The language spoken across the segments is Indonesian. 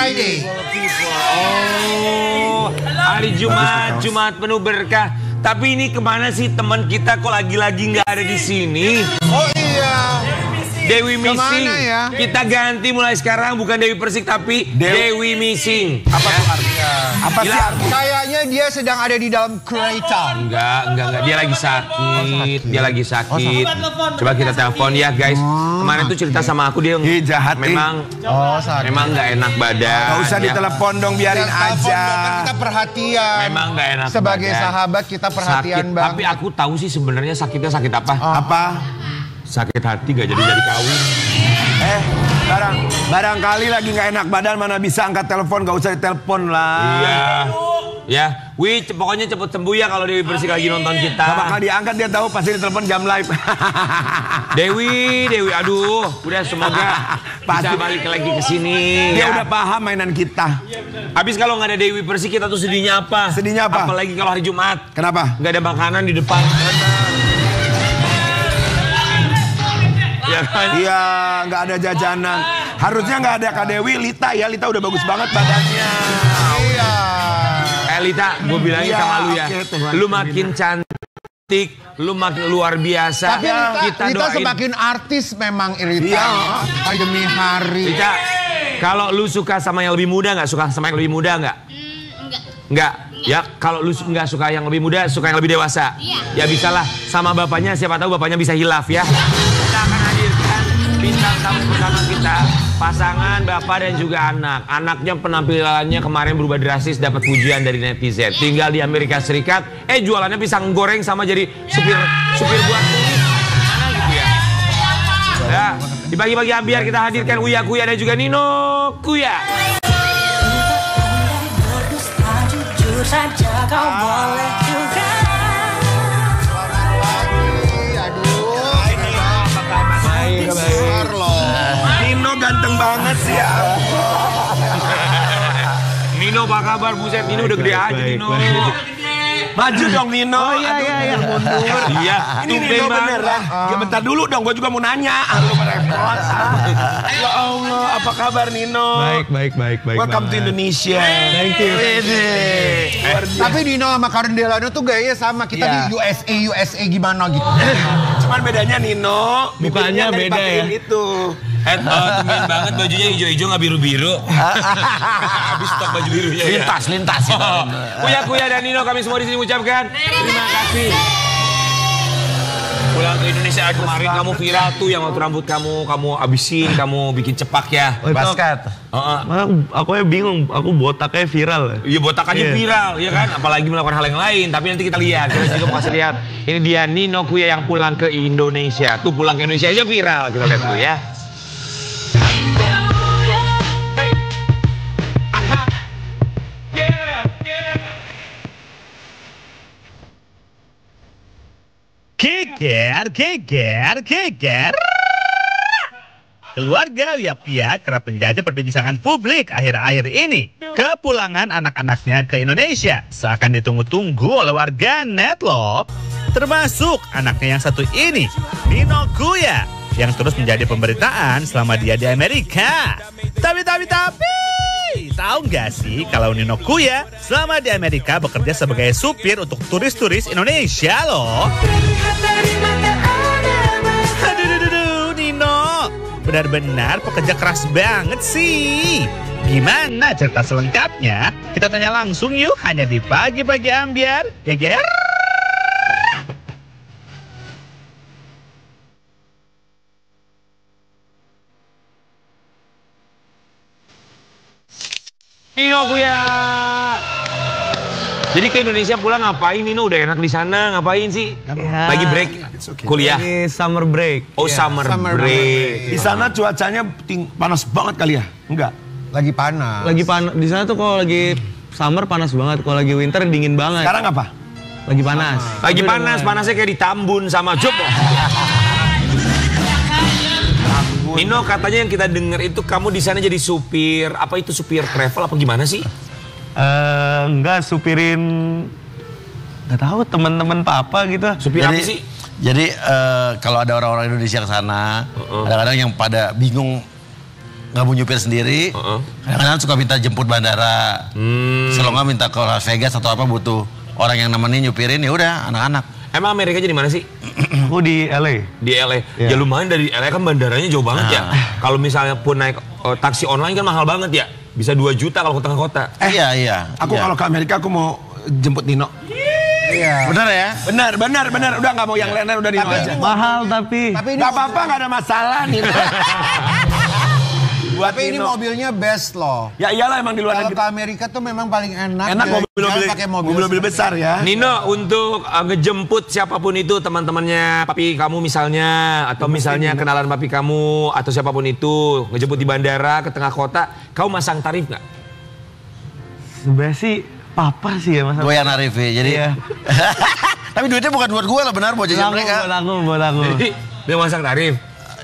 Friday. Oh, hari Jumat, Jumat penuh berkah. Tapi ini kemana sih teman kita kok lagi-lagi nggak ada di sini? Oh iya. Dewi Missing. Ya? Kita ganti mulai sekarang bukan Dewi Persik tapi Dewi Missing. Apa tuh artinya? Apa sih artinya? Kayaknya dia sedang ada di dalam kereta. Enggak. Dia lagi sakit. Dia lagi sakit. Coba kita telepon ya guys. Kemarin tuh cerita sama aku dia jahat. memang nggak enak badan. Gak usah ditelepon dong, biarin aja. Kita perhatian. Memang nggak enak sebagai badan. sahabat kita perhatian banget. Tapi aku tahu sih sebenarnya sakitnya sakit apa? Apa? Sakit hati gak jadi kawin. Barangkali lagi nggak enak badan, mana bisa angkat telepon, gak usah ditelepon lah. Iya. Ya, pokoknya cepet sembuh ya kalau Dewi Persik lagi nonton kita. Gak bakal diangkat, dia tahu pasti ditelepon jam live. Dewi, aduh, udah semoga bisa balik lagi ke sini. Dia ya. udah paham mainan kita. Habis kalau nggak ada Dewi Persik kita tuh sedihnya apa? Sedihnya apa? Apalagi kalau hari Jumat. Kenapa? Nggak ada makanan di depan. Ya kan? Iya, nggak ada jajanan. Harusnya nggak ada Kak Dewi, Lita ya. Lita udah bagus banget badannya. Iya. Lita, gue bilangin Iya, sama lu ya. oke, Tuhan. Lu makin cantik, lu makin luar biasa. Tapi kita Lita doain. semakin artis memang Lita. Iya. Hari demi hari. Lita, kalau lu suka sama yang lebih muda nggak? Suka sama yang lebih muda nggak? Enggak. Ya, kalau lu nggak suka yang lebih muda, suka yang lebih dewasa. Iya. Ya bisalah sama bapaknya, siapa tahu bapaknya bisa hilaf ya. Kita akan hadirkan bintang tamu pertama kita, pasangan bapak dan juga anak. Anaknya penampilannya kemarin berubah drastis, dapat pujian dari netizen. Tinggal di Amerika Serikat, jualannya pisang goreng sama jadi supir buat turis. Mana gitu ya? Ya, di pagi-pagi ambiar kita hadirkan Uya Kuya dan juga Nino Kuya. Saja kau boleh juga. Nino ganteng banget sih ya. Nino apa kabar? Buset, Nino udah gede aja Nino. Maju dong Nino. Oh iya. Mundur. Iya, Ini Nino beneran. Ya bentar dulu dong, gue juga mau nanya. Lu merepot. Ya Allah, apa kabar Nino? Baik. Welcome to Indonesia. Thank you. Tapi Nino sama Karen Delano tuh gayanya sama. Kita Iya. di USA gimana gitu. Cuman bedanya Nino, Mukanya bibirnya beda ya? Itu. Temen banget bajunya hijau-hijau nggak biru-biru. Habis stok baju birunya. Lintas. Kuya dan Nino kami semua di sini mengucapkan terima kasih. Pulang ke Indonesia kemarin kamu viral tuh yang waktu rambut kamu abisin, kamu bikin cepak ya. Basket. Aku bingung, aku botaknya viral. Iya botak aja viral, ya kan? Apalagi melakukan hal yang lain. Tapi nanti kita lihat, kita juga kasih lihat. Ini dia Nino Kuya yang pulang ke Indonesia. Tuh pulang ke Indonesia aja viral, kita lihat dulu ya. Keker. Keluarga Yapia kerap menjadi perbincangan publik akhir-akhir ini. Kepulangan anak-anaknya ke Indonesia seakan ditunggu-tunggu oleh warga net loh. Termasuk anaknya yang satu ini, Nino Kuya, yang terus menjadi pemberitaan selama dia di Amerika. Tapi, tahu nggak sih kalau Nino Kuya selama di Amerika bekerja sebagai supir untuk turis-turis Indonesia loh. Aduh, Nino, benar-benar pekerja keras banget sih. Gimana cerita selengkapnya? Kita tanya langsung yuk, hanya di Pagi-Pagi Ambiar. Geger. Nino Kuya. Jadi ke Indonesia pulang ngapain Nino? Udah enak di sana, ngapain sih? Lagi break kuliah. Lagi summer break. Oh, summer break. Di sana cuacanya panas banget kali ya? Enggak. Lagi panas. Lagi panas. Di sana tuh kalau lagi summer panas banget, kalau lagi winter dingin banget. Sekarang apa? Lagi panas. Lagi panas, panasnya kayak di Tambun sama Job. Nino, katanya yang kita denger itu kamu di sana jadi supir. Apa itu supir travel apa gimana sih? Enggak, supirin, nggak tahu, teman-teman papa gitu. Supir apa sih? Jadi kalau ada orang-orang Indonesia ke sana, kadang-kadang yang pada bingung nggak mau nyupir sendiri. Kadang-kadang suka minta jemput bandara. Kalau nggak minta ke Las Vegas atau apa butuh orang yang nemenin nyupirin, ya udah anak-anak. Emang Amerikanya di mana sih? Aku di LA. Di LA. Ya lumayan dari LA kan bandaranya jauh banget ya. Kalau misalnya pun naik taksi online kan mahal banget ya. Bisa 2 juta kalau ke tengah kota. Iya. Aku kalau ke Amerika aku mau jemput Nino. Iya. Bener ya? Benar. Udah nggak mau yang lain, udah Nino aja. Mahal tapi Nggak apa-apa, nggak ada masalah Nino. Tapi ini mobilnya best loh. Ya iyalah emang di luar Kalau negeri. ke Amerika tuh memang paling enak. Enak pakai mobil besar ya. Nino, untuk ngejemput siapapun itu, teman-temannya papi kamu misalnya, atau misalnya kenalan papi kamu, atau siapapun itu, ngejemput di bandara ke tengah kota, kau masang tarif nggak? sebenarnya sih papa sih ya Mas. Gue yang narif ya, jadi. Iya. Tapi duitnya bukan buat gue lah, benar buat jajan mereka. Buat aku. Jadi, dia masang tarif.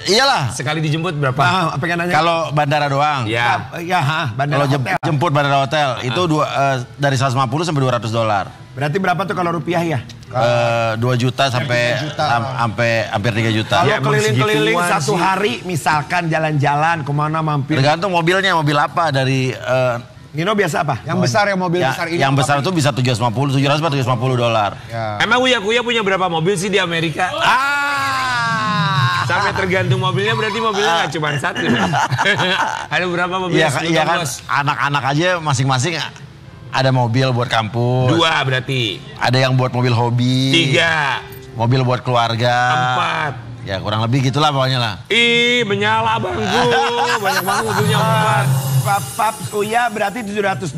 Iyalah. Sekali dijemput berapa? Pengen nanya. Kalau bandara doang. Ya. Bandara Kalau hotel. jemput bandara hotel itu dari 150 sampai $200. Berarti berapa tuh kalau rupiah ya? 2 juta sampai hampir 3 juta. Kalau Ya, emang keliling-keliling segituan satu sih. hari, misalkan jalan-jalan kemana mampir. Tergantung mobilnya, mobil apa dari Nino biasa apa? Yang besar ya mobil besar ini. yang besar itu bisa $750 $750. Ya. Emang Uya punya berapa mobil sih di Amerika? Sampai tergantung mobilnya, berarti mobilnya nggak cuma satu. Ada berapa mobil? Iya kan, anak-anak aja masing-masing ada mobil buat kampus. 2 berarti. Ada yang buat mobil hobi. 3. Mobil buat keluarga. 4. Ya kurang lebih gitulah pokoknya lah. Ih, menyala bangku. Banyak banget mobilnya 4. Pap Uya berarti $700,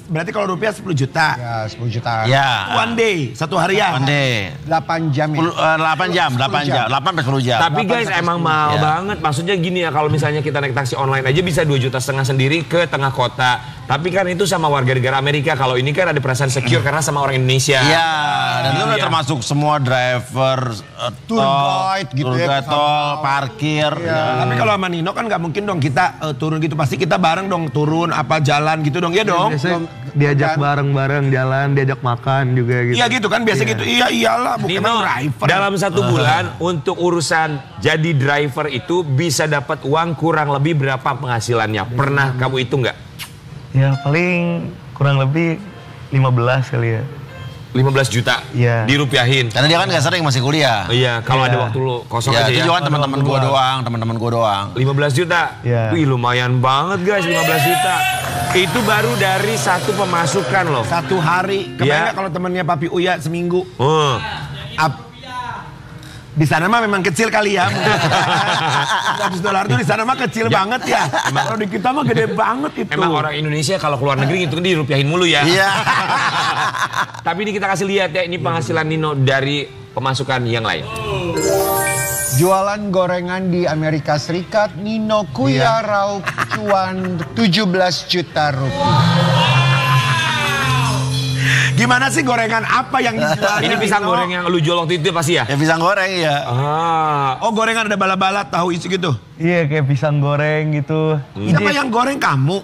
berarti kalau rupiah 10 juta. Ya 10 juta. Ya. One day, satu harian. One day. 8 jam ya. 8 jam, 8 sampai 10 jam. Tapi guys emang mahal banget. Maksudnya gini ya, kalau misalnya kita naik taksi online aja bisa 2,5 juta sendiri ke tengah kota. Tapi kan itu sama warga negara Amerika. Kalau ini kan ada perasaan secure karena sama orang Indonesia. Iya, dan itu udah Iya. termasuk semua driver, Tour guide gitu tour ya, guide, tol, parkir. Tapi kalau sama Nino kan nggak mungkin dong kita turun gitu. Pasti kita bareng dong turun apa jalan gitu dong. Iya dong. Biasanya diajak bareng-bareng jalan, diajak makan juga gitu. Iya gitu kan biasa gitu. Iya iyalah bukan Nino, driver. dalam 1 bulan untuk urusan jadi driver itu bisa dapat uang kurang lebih berapa penghasilannya? Pernah kamu hitung nggak? Ya paling kurang lebih 15 kali ya. 15 juta Iya. dirupiahin. Karena dia kan nggak sering masih kuliah. Iya, kalau Iya. ada waktu lu kosong Ya, aja itu ya. juga kan teman-teman gua doang. 15 juta. Iya. Wih, lumayan banget guys, 15 juta. Itu baru dari 1 pemasukan loh. Satu hari. Kebayang Iya. nggak kalau temennya Papi Uya seminggu? Oh. Di sana mah memang kecil kali ya. $100 tuh di sana mah kecil banget ya. Kalau di kita mah gede banget itu. Emang orang Indonesia kalau keluar negeri itu kan dirupiahin mulu ya. Iya. Tapi ini kita kasih lihat ya, ini penghasilan Nino dari pemasukan yang lain. Jualan gorengan di Amerika Serikat, Nino Kuya raup cuan 17 juta rupiah. Gimana sih gorengan apa yang dijual? Ini pisang goreng yang lu jual waktu itu pasti ya? Ya pisang goreng ya. Ah. Oh gorengan ada bala-bala tahu isi gitu. Iya kayak pisang goreng gitu. Siapa yang goreng kamu?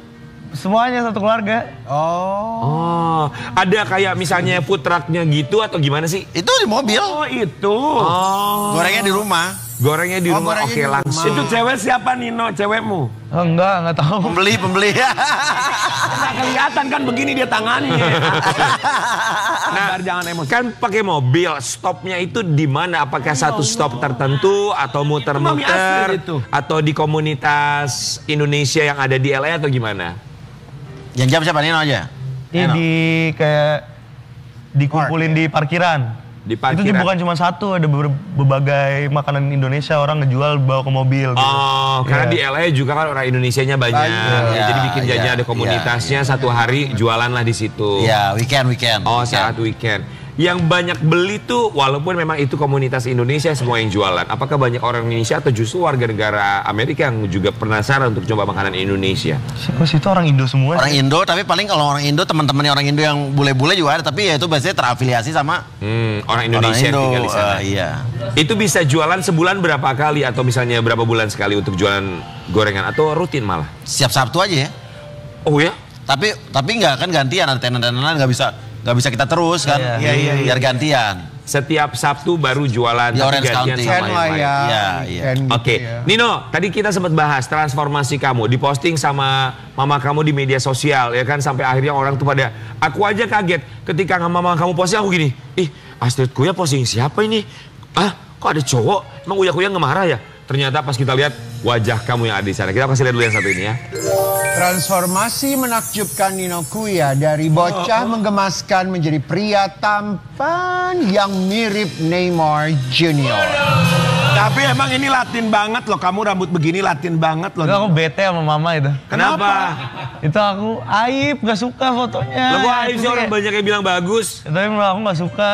Semuanya satu keluarga. Oh, ada kayak misalnya food truck-nya gitu atau gimana sih? Itu di mobil. Oh itu. Oh, Gorengnya di rumah. gorengnya di rumah. gorengnya Oke, di rumah. langsung. Itu cewek siapa Nino? Cewekmu? Oh, enggak tahu. Pembeli. Nggak kelihatan kan begini dia tangannya. Nah, Jangan emosi. kan pakai mobil, stopnya itu di mana? Apakah satu stop tertentu atau Mami muter-muter asli itu. atau di komunitas Indonesia yang ada di LA atau gimana? Yang jam siapa Nino aja? Ini di kayak dikumpulin di parkiran. Di Itu parkiran. bukan cuma satu, ada berbagai makanan Indonesia orang ngejual bawa ke mobil. Gitu. Oh, karena Iya. di LA juga kan orang Indonesianya banyak. Ya, jadi bikin jajan ada komunitasnya, satu hari jualan lah di situ. Ya, weekend. Oh, saat weekend. Yang banyak beli tuh, walaupun memang itu komunitas Indonesia semua yang jualan. Apakah banyak orang Indonesia atau justru warga negara Amerika yang juga penasaran untuk coba makanan Indonesia? Siapa sih itu orang Indo semua? Orang sih? Indo, tapi paling kalau orang Indo, teman-temannya orang Indo yang bule-bule juga ada, tapi ya itu biasanya terafiliasi sama Orang Indonesia yang tinggal di sana. Iya. Itu bisa jualan sebulan berapa kali atau misalnya berapa bulan sekali untuk jualan gorengan atau rutin malah? Siap Sabtu aja ya. Oh ya? Tapi nggak kan gantian, ada tenan-tenan nggak bisa kita terus kan. Iya. Biar gantian. setiap Sabtu baru jualan. Di tapi Orange gantian County. sama Ken yang lah lain. ya. Iya, iya. Ken gitu Oke, ya. Nino, tadi kita sempat bahas transformasi kamu, diposting sama mama kamu di media sosial, ya kan, sampai akhirnya orang tuh pada, aku aja kaget ketika mama kamu posting, aku gini, ih Astrid Kuya posting siapa ini? Ah, kok ada cowok? Emang Uya Kuya nggak marah ya? Ternyata pas kita lihat wajah kamu yang ada di sana. Kita kasih lihat dulu yang satu ini ya. Transformasi menakjubkan Nino Kuya dari bocah menggemaskan menjadi pria tampan yang mirip Neymar Junior. Tapi emang ini Latin banget loh, kamu rambut begini Latin banget loh. Itu aku bete sama mama itu. Kenapa? Itu aku aib, gak suka fotonya. Lo kok aib sih, Itu orang kayak- banyak yang bilang bagus. Tapi menurut aku gak suka.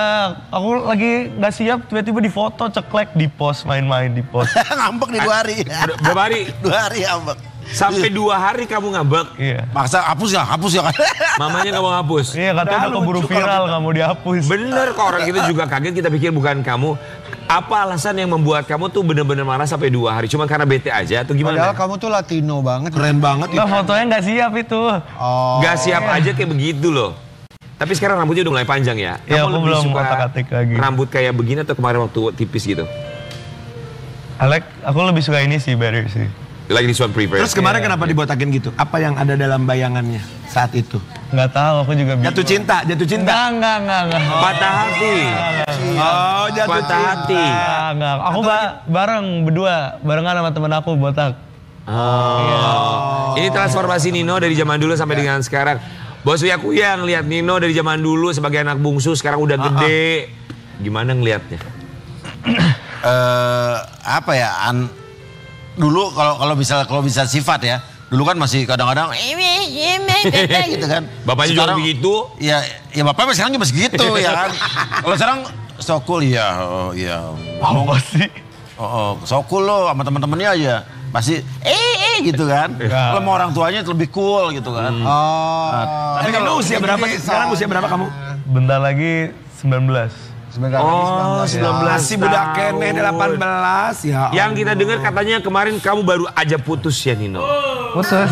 Aku lagi gak siap, tiba-tiba di foto, ceklek, di post, main-main di post. Ngambek nih 2 hari. Berapa hari? 2 hari ngambek. Sampai 2 hari kamu ngambek. Iya. Maksa hapus ya kan. Mamanya nggak mau hapus. Iya, katanya udah keburu viral, gak mau dihapus. Bener kok, orang kita juga kaget, kita pikir bukan kamu. Apa alasan yang membuat kamu tuh bener-bener marah sampai 2 hari? Cuma karena bete aja atau gimana? Padahal kamu tuh Latino banget. Keren banget Nah, fotonya gak siap itu. Oh. Gak siap aja kayak begitu loh. Tapi sekarang rambutnya udah mulai panjang ya? Iya, Kamu aku lebih belum suka otak-atik lagi. rambut kayak begini atau kemarin waktu tipis gitu? Alek, aku lebih suka ini sih, Barry sih. Lagi this one prefer. Terus kemarin kenapa dibotakin gitu? Apa yang ada dalam bayangannya saat itu? Nggak tahu, aku juga bingung. Jatuh cinta. Enggak. Patah hati. Oh, jatuh Patah hati. Enggak. Aku barengan sama temen aku botak. Oh. Ini transformasi Nino dari zaman dulu sampai dengan sekarang. Bos Uya Kuya ngeliat Nino dari zaman dulu sebagai anak bungsu, sekarang udah gede. Gimana ngelihatnya? Apa ya? Dulu kalau bisa sifat ya. Dulu kan masih kadang-kadang gitu kan. Bapaknya juga Sekarang, begitu? Ya bapaknya sekarang juga segitu ya kan. Kalau sekarang so cool ya, iya. Apa sih? So cool lo sama teman-temannya aja. Pasti gitu kan. Kalau sama orang tuanya lebih cool gitu kan. Tapi kalau usia berapa? Sekarang usia berapa kamu? Bentar lagi 19. Sebentar Oh, lagi 19 Masih budak tahun. keneh 18 ya. Yang kita dengar katanya kemarin kamu baru aja putus ya Nino. Putus.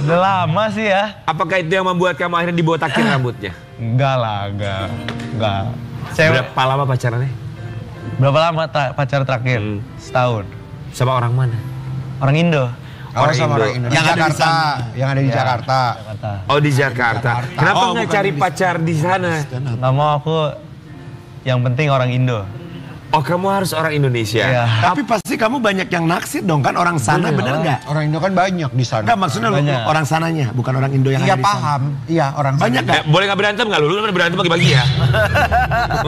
Udah lama sih ya. Apakah itu yang membuat kamu akhirnya dibotakin rambutnya? Enggak lah, enggak. Cewek, Berapa lama pacarannya? berapa lama pacar terakhir? Setahun. Sama orang mana? Orang Indo. Orang sama Indo. orang Indonesia. Yang ada di Jakarta. Yang ada di Jakarta. Kata. Oh di Jakarta. Kenapa nggak bukan cari di- pacar di sana? Nggak mau aku, yang penting orang Indo. Oh kamu harus orang Indonesia. Iya. Tapi pasti kamu banyak yang naksir dong kan orang sana, bener nggak? Orang Indo kan banyak di sana. Enggak, maksudnya lu Banyak. orang sananya, bukan orang Indo yang Iya ada di sana. paham. Iya orang sana. Banyak nggak? Boleh nggak berantem nggak? Lu berantem bagi-bagi ya.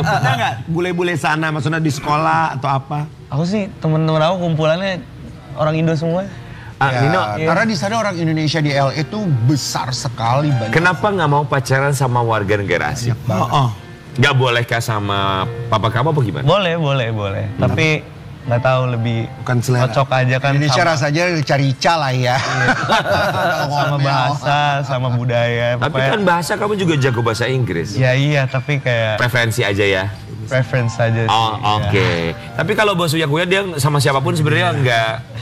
Ada nggak bule-bule sana, maksudnya di sekolah atau apa? Aku sih temen-temen aku kumpulannya orang Indo semua. Ya, Nino, karena di sana orang Indonesia di LA itu besar sekali banyak. kenapa nggak mau pacaran sama warga negara asing? Oh. Nggak bolehkah sama papa kamu apa gimana? Boleh. Tapi nggak tahu lebih Bukan selera. cocok aja kan Indonesia sama, rasanya rica-rica lah ya. sama bahasa, sama budaya. Tapi Pokoknya- kan bahasa kamu juga jago bahasa Inggris. Ya iya, tapi kayak Preferensi aja ya. preference aja sih. Oh oke. Ya. Tapi kalau Bos Uya Kuya dia sama siapapun sebenarnya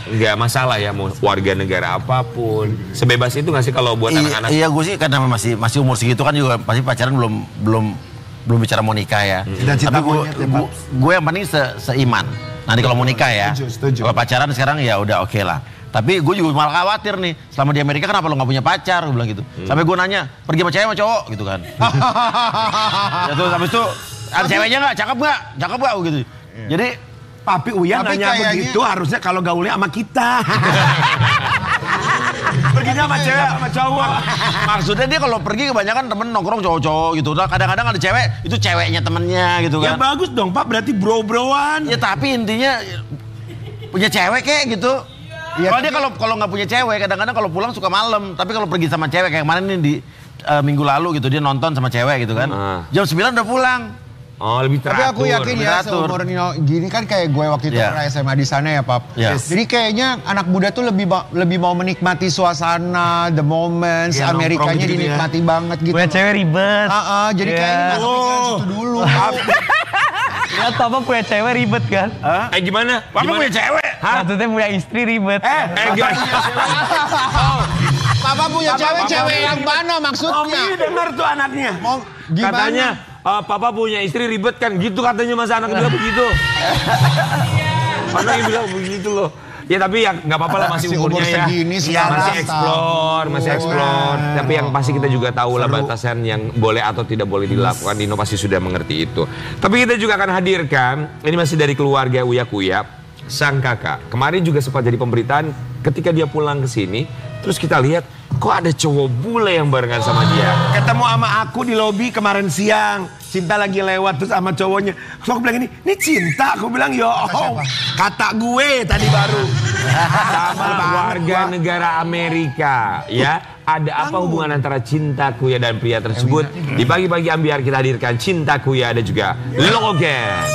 nggak masalah ya, mau warga negara apapun. Sebebas itu nggak sih kalau buat anak-anak? Iya gue sih karena masih umur segitu kan juga pasti pacaran belum bicara mau nikah ya. Dan cinta Tapi monyet ya, Pak. gue yang penting seiman. Nanti kalau mau nikah ya. Setuju. Kalau pacaran sekarang ya udah oke lah. Tapi gue juga malah khawatir nih, selama di Amerika kenapa lo nggak punya pacar? Gue bilang gitu. Sampai gue nanya, pergi sama cewek sama cowok gitu kan. Ya tuh habis itu ada ceweknya nggak? Cakep nggak? Gitu. Jadi Papi Uyan Tapi nanya kayaknya- begitu harusnya kalau gaulnya sama kita. Perginya sama cewek sama cowok. maksudnya dia kalau pergi kebanyakan temen nongkrong cowok-cowok gitu. Nah, kadang-kadang ada cewek, itu ceweknya temennya gitu Ya kan. bagus dong Pak, berarti bro-broan. Ya tapi intinya punya cewek kayak gitu. Iya, Kalau dia tapi- kalau nggak punya cewek, kadang-kadang kalau pulang suka malam. Tapi kalau pergi sama cewek kayak kemarin nih di minggu lalu gitu, dia nonton sama cewek gitu kan. Jam 9 udah pulang. Oh lebih Tapi teratur. aku yakin ya teratur. seumur Nino gini kan kayak gue waktu itu Iya. pernah SMA di sana ya Pap. Iya. Jadi kayaknya anak muda tuh lebih mau menikmati suasana, the moments, Iya, Amerikanya nongkrong gitu ya. dinikmati banget gitu. Punya cewek ribet. Jadi Iya. kayaknya nggak kepikiran situ dulu. Lihat papa punya cewek ribet kan? Gimana? Papa Gimana? punya cewek. Maksudnya punya istri ribet. Enggak. Papa punya cewek yang mana maksudnya? Omi denger tuh anaknya. Mau gimana? Katanya papa punya istri ribet kan, gitu katanya masa anak bilang begitu. Mana yang bilang begitu loh. Ya tapi ya nggak apa-apa lah, masih umurnya ya. Segini sih, Masih explore. Tapi yang pasti kita juga tahu lah batasan yang boleh atau tidak boleh dilakukan. Dino pasti sudah mengerti itu. Tapi kita juga akan hadirkan, ini masih dari keluarga Uya Kuya, sang kakak. Kemarin juga sempat jadi pemberitaan ketika dia pulang ke sini. Terus kita lihat, kok ada cowok bule yang barengan sama dia. Ketemu sama aku di lobi kemarin siang. Cinta lagi lewat terus sama cowoknya. Terus aku bilang ini Cinta. Aku bilang yo, kata gue tadi baru. Sama warga negara Amerika, ya. Ada apa hubungan antara Cinta Kuya dan pria tersebut? Di pagi-pagi Ambiar kita hadirkan Cinta Kuya ada juga Logan.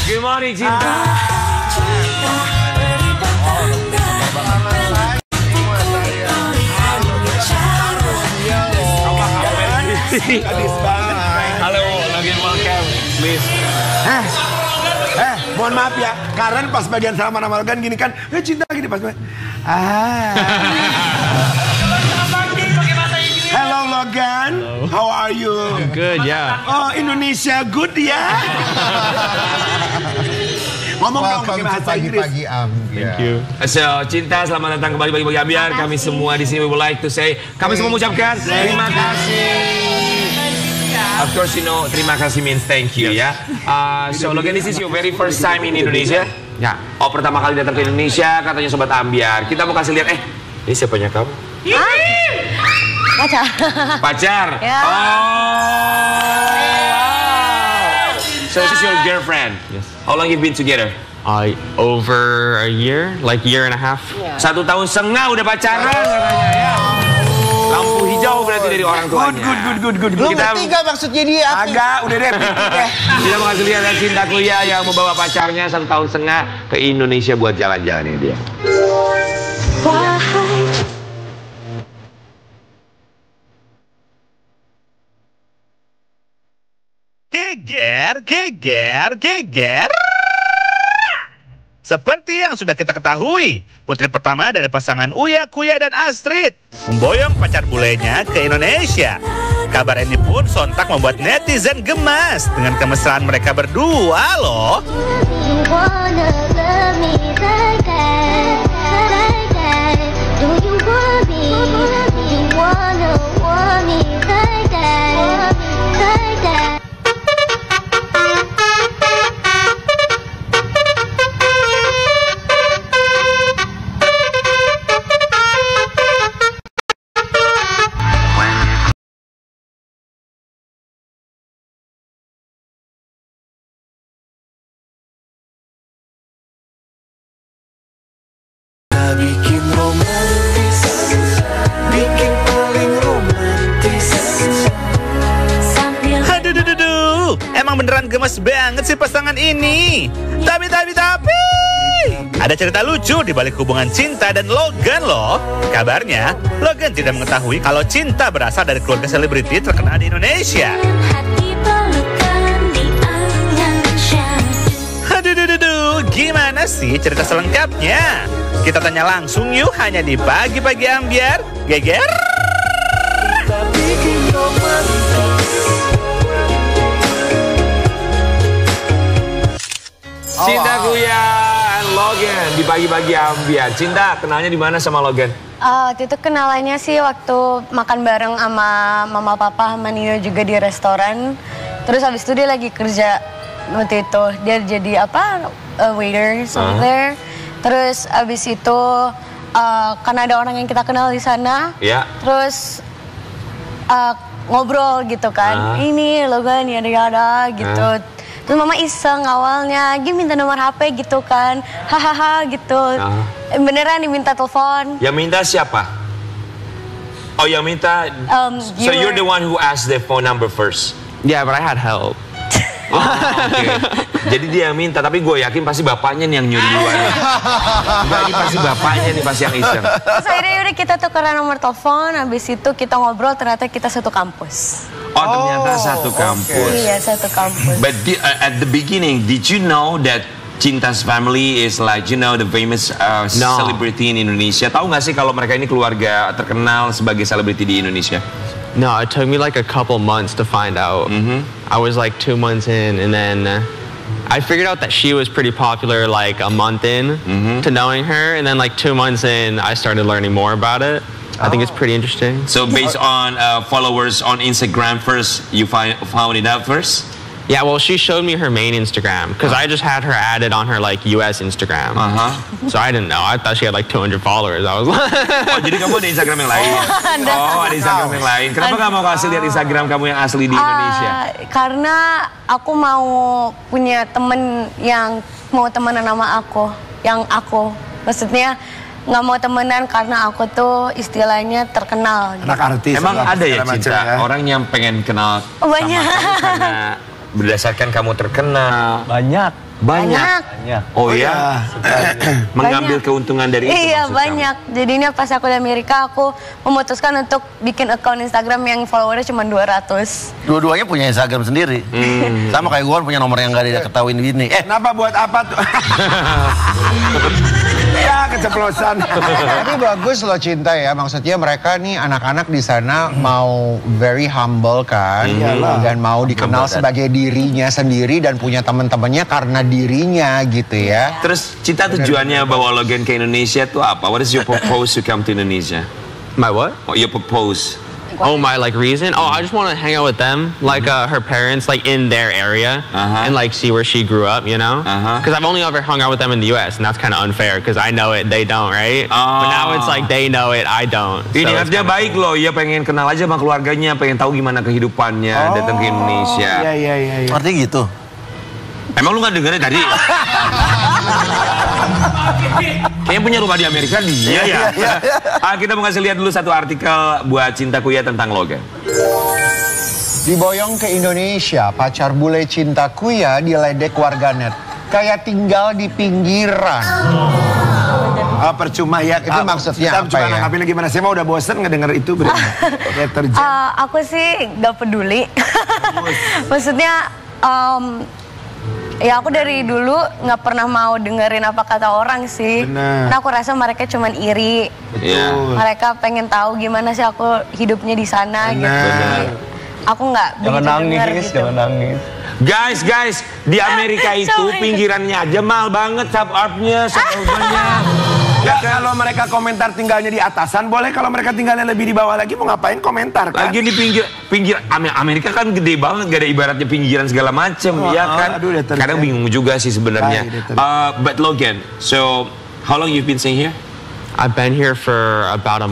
Good morning, Cinta. Halo, Logan, welcome, please. Mohon maaf ya, Karen pas bagian salaman sama Logan gini kan, Cinta gini pas Hello Logan, how are you? Good, ya. Oh, Indonesia good ya. Ngomong dong pakai bahasa Inggris. Pagi-pagi Ambiar. Thank you. So, Cinta, selamat datang kembali bagi Ambiar. Kami semua di sini we would like to say, kami semua mengucapkan terima kasih. Of course, you know, terima kasih means thank you, ya. So, Logan, this is your very first time in Indonesia? Ya. Oh, pertama kali datang ke Indonesia, katanya Sobat Ambiar. Kita mau kasih lihat, ini siapanya kamu? Pacar. Pacar? Ya. Oh. So, this is your girlfriend? Yes. How long you been together? Over a year, like year and a half. 1,5 tahun udah pacaran katanya, ya. Lampu hijau berarti dari orang tuanya. Good. Lu ngerti gak maksudnya dia? Agak, udah deh, pikir deh. Kita mau kasih lihat Cinta Kuya yang membawa pacarnya 1,5 tahun ke Indonesia buat jalan-jalan ini dia. Geger. Seperti yang sudah kita ketahui, putri pertama dari pasangan Uya Kuya dan Astrid memboyong pacar bulenya ke Indonesia. Kabar ini pun sontak membuat netizen gemas dengan kemesraan mereka berdua loh. Emang beneran gemes banget sih pasangan ini. Tapi ada cerita lucu di balik hubungan Cinta dan Logan loh. Kabarnya Logan tidak mengetahui kalau Cinta berasal dari keluarga selebriti terkenal di Indonesia. Gimana sih cerita selengkapnya? Kita tanya langsung yuk, hanya di Pagi-Pagi Ambiar. Geger. Cinta Kuya and Logan di Pagi-Pagi Ambiar. Cinta, kenalnya di mana sama Logan? Waktu itu kenalannya sih waktu makan bareng sama mama papa sama Nino juga di restoran. Terus habis itu dia lagi kerja waktu itu. Dia jadi waiter something there. Terus habis itu karena ada orang yang kita kenal di sana. Ya. Terus ngobrol gitu kan. Ini Logan yada-yada gitu. Terus mama iseng awalnya, dia minta nomor HP gitu kan, hahaha gitu. Beneran diminta telepon. Yang minta siapa? Oh, yang minta. So you're the one who asked the phone number first. Yeah, but I had help. Oh, okay. Jadi dia yang minta, tapi gue yakin pasti bapaknya nih yang nyuri duluan. Enggak, ini pasti bapaknya nih pasti yang iseng. Terus akhirnya udah kita tukeran nomor telepon, habis itu kita ngobrol, ternyata kita satu kampus. Oh, ternyata satu kampus. Iya, satu kampus. But at the beginning, did you know that Cinta's family is like, you know, the famous celebrity in Indonesia. Tahu nggak sih kalau mereka ini keluarga terkenal sebagai selebriti di Indonesia? No, it took me like a couple months to find out. I was like 2 months in, and then I figured out that she was pretty popular like a month in to knowing her, and then like 2 months in, I started learning more about it. I think it's pretty interesting. So based on followers on Instagram first, you found it out first? Yeah, well, she showed me her main Instagram because I just had her added on her like US Instagram. So I didn't know. I thought she had like 200 followers. I was like, oh, jadi kamu ada Instagram yang lain? Oh, ada Instagram yang lain. Kenapa nggak mau kasih lihat Instagram kamu yang asli di Indonesia? Karena aku mau punya temen yang mau temenan sama aku. Maksudnya nggak mau temenan karena aku tuh istilahnya terkenal. Anak artis. Emang ada ya Cinta orang yang pengen kenal banyak sama kamu karena berdasarkan kamu terkenal? Banyak. Oh ya, mengambil keuntungan dari itu. Iya banyak. Jadinya pas aku di Amerika aku memutuskan untuk bikin akun Instagram yang followernya cuma 200. Dua-duanya punya Instagram sendiri. Sama kayak gue punya nomor yang gak diketahuin gini. Kenapa buat apa tuh? Ya keceplosan. Tapi bagus loh Cinta ya, maksudnya mereka nih anak-anak di sana mau very humble kan, dan mau dikenal sebagai dirinya sendiri dan punya teman-temannya karena dirinya gitu ya. Terus Cinta tujuannya bawa Logan ke Indonesia tuh apa? What is your purpose to come to Indonesia? my what? Oh, your purpose. Oh, my like reason? Oh, I just want to hang out with them, like her parents, like in their area, and like see where she grew up, you know? Because I've only ever hung out with them in the U.S. and that's kind of unfair because I know it, they don't, right? But now it's like they know it, I don't. Ini niatnya baik loh, ya pengen kenal aja sama keluarganya, pengen tahu gimana kehidupannya, datang ke Indonesia. Iya. Artinya gitu. Emang lu nggak dengerin tadi? Kayaknya punya rumah di Amerika dia ya. Kita mau kasih lihat dulu satu artikel buat Cinta Kuya tentang Logan. Diboyong ke Indonesia, pacar bule Cinta Kuya diledek warganet. Kayak tinggal di pinggiran. Percuma ya. Itu maksudnya kita apa cuma ya? nanggapin gimana. Saya mah udah bosen ngedenger itu. Aku sih gak peduli. Maksudnya ya aku dari dulu nggak pernah mau dengerin apa kata orang sih. Nah aku rasa mereka cuman iri. Mereka pengen tahu gimana sih aku hidupnya di sana gitu. Aku nggak begitu denger gitu. Jangan nangis. Guys, di Amerika itu pinggirannya aja mahal banget suburbnya, suburbannya. Ya kalau mereka komentar tinggalnya di atasan boleh, kalau mereka tinggalnya lebih di bawah lagi mau ngapain komentar kan? Lagi di pinggir Amerika kan gede banget, gak ada ibaratnya pinggiran segala macem, ya kan? Kadang bingung juga sih sebenarnya. But Logan, so how long you've been staying here? I've been here for about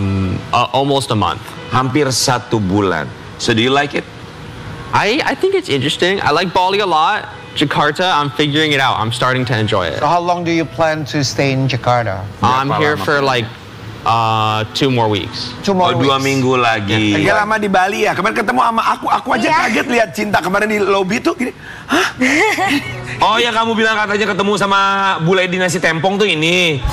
almost a month. Hampir 1 bulan. So do you like it? I think it's interesting. I like Bali a lot. Jakarta, I'm figuring it out. I'm starting to enjoy it. So how long do you plan to stay in Jakarta? I'm here for like 2 more weeks. 2 more weeks. 2 minggu lagi. Dia lama di Bali ya. Kemarin ketemu sama aku aja kaget lihat Cinta kemarin di lobby tuh gini. Hah? Oh ya kamu bilang katanya ketemu sama bule di nasi tempong tuh ini.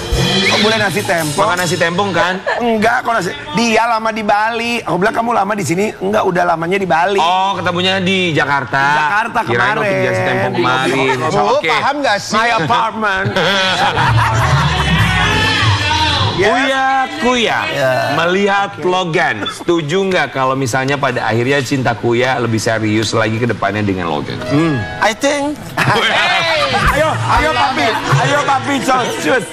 Oh, bule nasi tempong. Makan nasi tempong kan? Enggak, kok dia lama di Bali. Aku bilang kamu lama di sini. Enggak, udah lamanya di Bali. Oh, ketemunya di Jakarta. Di Jakarta Kirain kemarin. waktu di nasi tempong kemarin. Oke. Paham gak sih? My apartment. Kuya, melihat Logan, setuju nggak kalau misalnya pada akhirnya Cinta Kuya lebih serius lagi ke depannya dengan Logan? I think. Ayo papi, cus.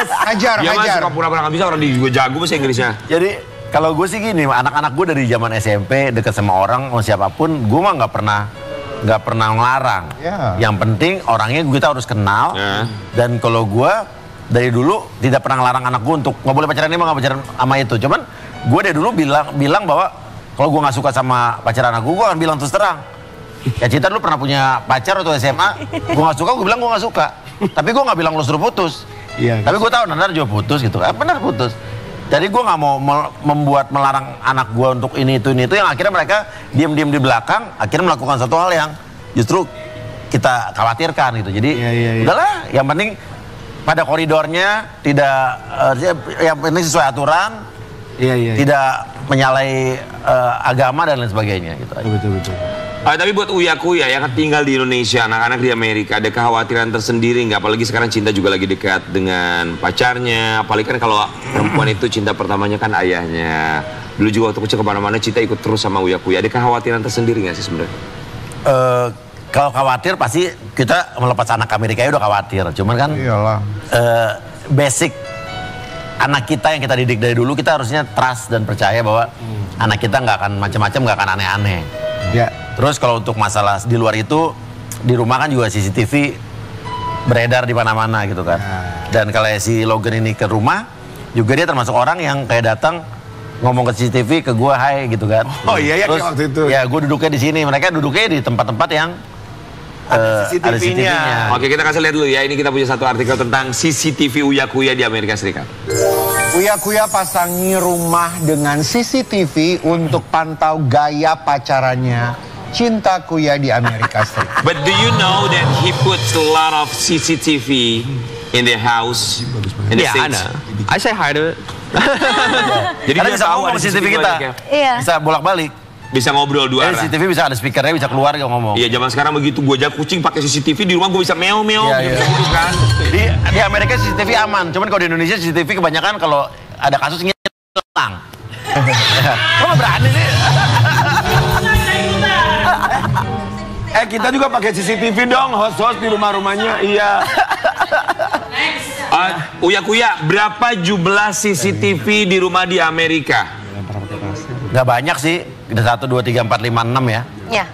Hajar. Dia mah suka pura-pura nggak bisa, orang dia juga jago bahasa Inggrisnya. Jadi kalau gue sih gini, anak-anak gue dari zaman SMP deket sama orang, sama siapapun, gue mah nggak pernah ngelarang. Yang penting orangnya kita harus kenal. Dan kalau gue dari dulu tidak pernah ngelarang anak gue untuk nggak boleh pacaran ini, nggak pacaran sama itu. Cuman gue dari dulu bilang bahwa kalau gue nggak suka sama pacar anak gue akan bilang terus terang. Ya Cinta dulu pernah punya pacar waktu SMA, gue nggak suka, gue bilang gue nggak suka. Tapi gue nggak bilang lo suruh putus. Tapi gue tahu nanti juga putus gitu. Benar putus. Jadi gue nggak mau melarang anak gue untuk ini itu yang akhirnya mereka diam di belakang, akhirnya melakukan satu hal yang justru kita khawatirkan gitu. Jadi udahlah, yang penting pada koridornya tidak yang penting sesuai aturan, tidak menyalahi agama dan lain sebagainya gitu. Betul. Tapi buat Uya-Kuya yang tinggal di Indonesia, anak-anak di Amerika, ada kekhawatiran tersendiri nggak? Apalagi sekarang Cinta juga lagi dekat dengan pacarnya. Apalagi kan kalau perempuan itu cinta pertamanya kan ayahnya. Dulu juga waktu kecil kemana-mana Cinta ikut terus sama Uya-Kuya. Ada kekhawatiran tersendiri nggak sih sebenarnya? Kalau khawatir pasti kita melepas anak Amerika udah khawatir. Cuman kan basic anak kita yang kita didik dari dulu, kita harusnya trust dan percaya bahwa anak kita nggak akan macam-macam, nggak akan aneh-aneh. Ya. Terus kalau untuk masalah di luar itu, di rumah kan juga CCTV beredar di mana-mana gitu kan. Dan kalau si Logan ini ke rumah, juga dia termasuk orang yang kayak datang ngomong ke CCTV ke gua, hai gitu kan. Oh iya ya, terus, waktu itu. Ya gua duduknya di sini, mereka duduknya di tempat-tempat yang ada CCTV-nya. Oke, kita kasih lihat dulu ya. Ini kita punya satu artikel tentang CCTV Uya-Kuya di Amerika Serikat. Uya-Kuya pasangi rumah dengan CCTV untuk pantau gaya pacarannya Cinta Kuya di Amerika Serikat. But do you know that he puts a lot of CCTV in the house? In the Yeah, I know. I say hi to it. Jadi karena dia bisa tahu ngomong ada CCTV CCTV kita. banyak ya? Iya. Bisa bolak-balik. Bisa ngobrol dua arah. CCTV bisa ada speakernya, bisa keluar dia ngomong. Iya, zaman sekarang begitu gue ajak kucing pakai CCTV di rumah gue bisa meow-meow Iya, gitu kan. Di Amerika CCTV aman, cuman kalau di Indonesia CCTV kebanyakan kalau ada kasus ngilang. Kok nggak berani sih? Kita juga pakai CCTV dong, host-host di rumah-rumahnya. Iya. Uya-Kuya, berapa jumlah CCTV di rumah di Amerika? Nggak banyak sih, ada 1, 2, 3, 4, 5, 6 ya. Ya.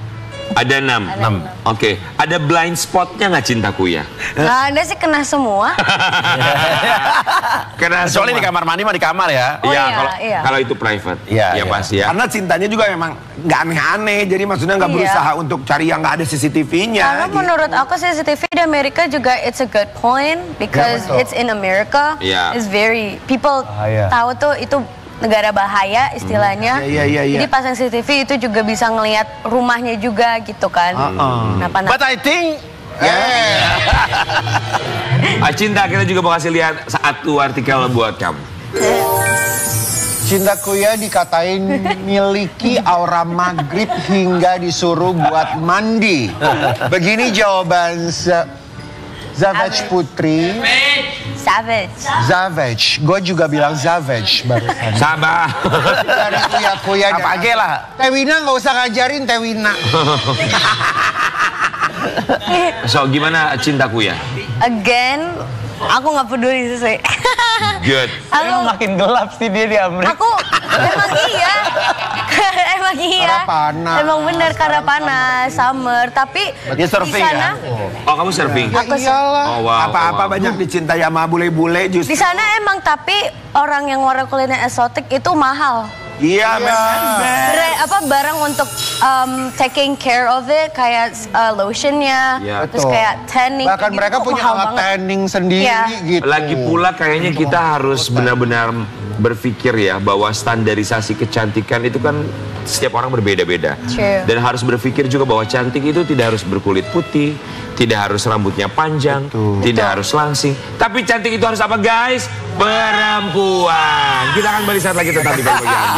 Ada 6. Oke. Ada blind spotnya nggak Cinta Kuya? Nggak ada sih, kena semua. Karena Soalnya di kamar mandi mah di kamar ya. Oh, Iya, iya. kalau itu private. Iya, Ya iya. pasti ya. Karena cintanya juga memang nggak aneh-aneh, jadi maksudnya nggak Iya. berusaha untuk cari yang nggak ada CCTV-nya. Karena menurut aku CCTV di Amerika juga it's a good point because betul. it's in America. Iya. It's very people Bahaya. tahu tuh itu negara bahaya istilahnya. Iya. Jadi pasang CCTV itu juga bisa ngelihat rumahnya juga gitu kan. Kenapa? But I think Cinta, kita juga mau kasih lihat satu artikel buat kamu. Cinta Kuya dikatain miliki aura maghrib hingga disuruh buat mandi. Begini jawaban Zavage Putri. Savage. Gue juga bilang Savage barusan. Sabar. Dari Uya-Kuya. apa aja lah. Tewina nggak usah ngajarin Tewina. So, gimana Cinta Kuya? Again, aku nggak peduli sih. Good. Emang makin gelap sih dia di Amerika. Aku emang iya. Emang iya. Karena panas. Emang bener karena panas, summer. Tapi Dia surfing di sana, ya? Oh, kamu surfing? aku Iyalah. Oh, wow. Apa-apa wow. banyak dicintai sama bule-bule di justru. sana emang tapi orang yang warna kulitnya eksotik itu mahal. Iya, memang. Barang untuk taking care of it kayak lotionnya, Iya. terus Betul. kayak tanning. Bahkan gitu mereka tuh punya mahal alat banget. tanning sendiri Iya. gitu. Lagi pula kayaknya kita harus benar-benar berpikir ya bahwa standarisasi kecantikan itu kan setiap orang berbeda-beda. True. Dan harus berpikir juga bahwa cantik itu tidak harus berkulit putih, tidak harus rambutnya panjang, tidak harus langsing. Tapi cantik itu harus apa guys? Perempuan. Kita akan balik saat lagi tetap di Bahagia.